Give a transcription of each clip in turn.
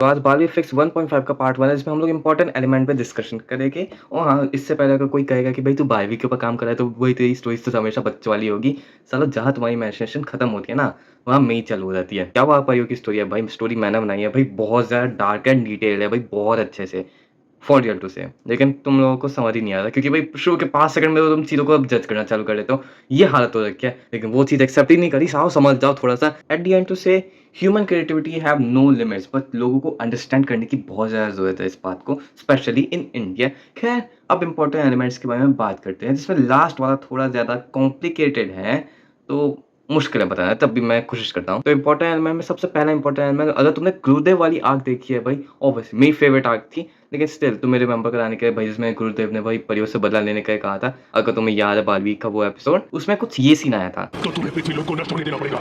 तो आज बारहवीं फिक्स 1.5 का पार्ट 1 है जिसमें हम लोग इम्पोर्टेंट एलिमेंट पे डिस्कशन करेंगे। और हाँ, इससे पहले अगर कोई कहेगा कि भाई तू 12वीं के ऊपर काम कर रहा है तो वही तेरी स्टोरीज़ तो हमेशा बच्चों वाली होगी। सालो जहाँ तुम्हारी इमेजिनेशन खत्म होती है ना, वहाँ में ही चालू हो जाती है। क्या वाह पारियों की स्टोरी है भाई, स्टोरी मैंने बनाई है भाई, बहुत ज़्यादा डार्क एंड डिटेल्ड है भाई, बहुत अच्छे से। फॉर रियल टू से, लेकिन तुम लोगों को समझ ही नहीं आ रहा क्योंकि भाई शुरू के 5 सेकंड में तो तुम चीज़ों को अब जज करना चालू कर देते हो। ये हालत हो रखी है, लेकिन वो चीज़ एक्सेप्ट ही नहीं करी। साहब समझ जाओ थोड़ा-सा। At the end to say human creativity have no limits, but लोगों को अंडरस्टैंड करने की बहुत ज़्यादा ज़रूरत है इस बात को, स्पेशली इन इंडिया। खैर, अब इम्पोर्टेंट एलिमेंट्स के बारे में बात करते हैं, जिसमें लास्ट वाला थोड़ा ज़्यादा कॉम्प्लिकेटेड है, तो मुश्किल है बताना, तब भी मैं कोशिश करता हूँ। तो इम्पोर्टेंट एलिमेंट में सबसे पहला इम्पोर्टेंट एलिमेंट, अगर तुमने गुरुदेव वाली आर्क देखी है भाई, ऑब्वियसली मेरी फेवरेट आर्क थी, लेकिन स्टिल तुम्हें रिमेंबर कराने के लिए भाई, जिसमें गुरुदेव ने भाई परियों से बदला लेने का कहा था। अगर तुम्हें याद है 12वीं का वो एपिसोड, उसमें कुछ ये सीन आया था। तो तुम्हें पृथ्वी लोक को नष्ट होने देना पड़ेगा।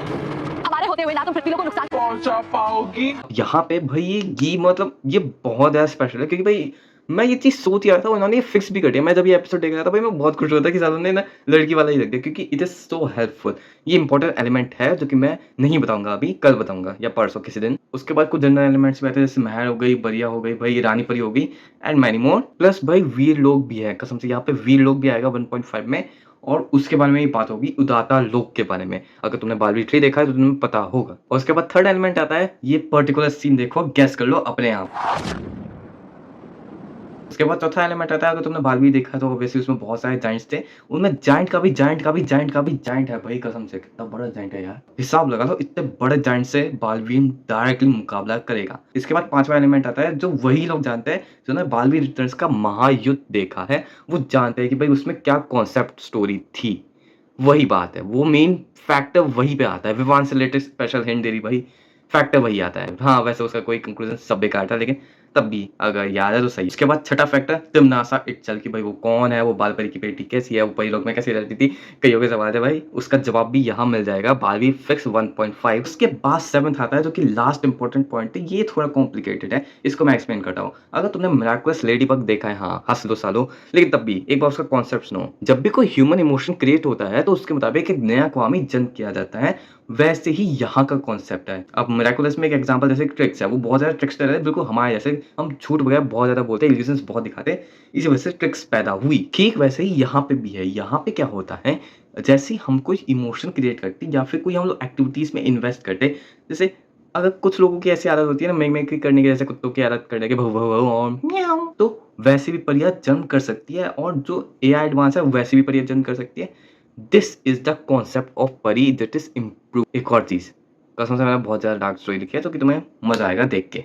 हमारे होते हुए ना तुम पृथ्वी लोक को नुकसान पहुंचा पाओगी। यहाँ पे भई ये मतलब ये बहुत ज़्यादा स्पेशल है क्योंकि भई मैं ये चीज़ सोच ही रहा था, उन्होंने ये फिक्स भी कर दिया। मैं जब ये एपिसोड देख रहा था भाई, मैं बहुत खुश हुआ था कि सालों ने ना लड़की वाला ही रख दिया क्योंकि इट इज़ सो हेल्पफुल। ये इंपॉर्टेंट एलिमेंट है जो कि मैं नहीं बताऊँगा अभी, कल बताऊँगा या परसों किसी दिन। उसके बाद कुछ जनरल एलिमेंट्स भी आते हैं, जैसे महर हो गई, बरिया हो गई, भई रानी परी हो गई एंड मैनी मोर। प्लस भाई वीर लोक भी है, कसम से यहाँ पे वीर लोक भी आएगा 1.5 में, और उसके बारे में ही बात होगी, उदाता लोक के बारे में। अगर तुमने बारहवीं ट्री देखा है तो तुम्हें पता होगा। और उसके बाद थर्ड एलिमेंट आता है, ये पर्टिकुलर सीन देखो, गेस कर लो अपने आप। उसके बाद चौथा एलिमेंट आता है, अगर तुमने बारहवीं देखा है तो ऑब्वियसली उसमें बहुत सारे जायंट्स थे। उनमें जायंट का भी जायंट का भी जायंट का भी जायंट है भाई, कसम से कितना बड़ा जायंट है यार। हिसाब लगा लो, इतने बड़े जायंट से बारहवीं डायरेक्टली मुकाबला करेगा। इसके बाद पांचवा एलिमेंट आता है, जो वही लोग जानते हैं जिन्होंने बारहवीं रिटर्न्स का महायुद्ध देखा है, वो जानते हैं कि भाई उसमें क्या कॉन्सेप्ट स्टोरी थी। वही बात है, वो मेन फैक्टर वहीं पे आता है। विवान से रिलेटेड स्पेशल हिंट दे रही भाई, फैक्टर वही आता है। हाँ, वैसे उसका कोई कंक्लूजन सब बेकार था, लेकिन तब भी अगर याद है तो सही। उसके बाद छठा फैक्टर तिम्नासा इटसेल्फ कि भाई वो कौन है, वो बाल परी की बेटी कैसी है, वो परी लोक में कैसी रहती थी, कईयों के सवाल है भाई, उसका जवाब भी यहाँ मिल जाएगा 12वीं फिक्स 1.5। उसके बाद 7th आता है, जो कि लास्ट इंपॉर्टेंट पॉइंट है, ये थोड़ा कॉम्प्लिकेटेड है, इसको मैं एक्सप्लेन करता हूँ। अगर तुमने मिराकुलस लेडीबग देखा है, हाँ, हँस लो सालो, लेकिन तब भी एक बार उसका कॉन्सेप्ट सुनो। जब भी कोई ह्यूमन इमोशन क्रिएट होता है तो उसके मुताबिक एक नया कौमी जन्म किया जाता है, वैसे ही यहाँ का कॉन्सेप्ट है। अब मिराकुलस में एक एग्जांपल जैसे ट्रिक्स है, वो बहुत ज़्यादा ट्रिक्सटर है, बिल्कुल हमारे जैसे। हम झूठ वगैरह बहुत ज़्यादा बोलते हैं, इल्यूजन्स बहुत दिखाते हैं, इसी वजह से ट्रिक्स पैदा हुई। ठीक वैसे ही यहाँ पे भी है। यहाँ पे क्या होता है, जैसे ही हम कोई इमोशन क्रिएट करते हैं या फिर कोई हम लोग एक्टिविटीज़ में इन्वेस्ट करते हैं, जैसे अगर कुछ लोगों की ऐसी आदत होती है ना, मिमिक्री करने की, जैसे कुत्तों की आदत करने की, भौ भौ भौ और म्याऊं, तो वैसे भी परियां जन्म कर सकती है, और जो एआई एडवांस है वैसे भी परियां जन्म कर सकती है। This is the concept of परी दैट इज इम्प्रूव। एक और चीज, कसम से मैंने बहुत ज्यादा डार्क स्टोरी लिखी है, तो कि तुम्हें मजा आएगा देख के।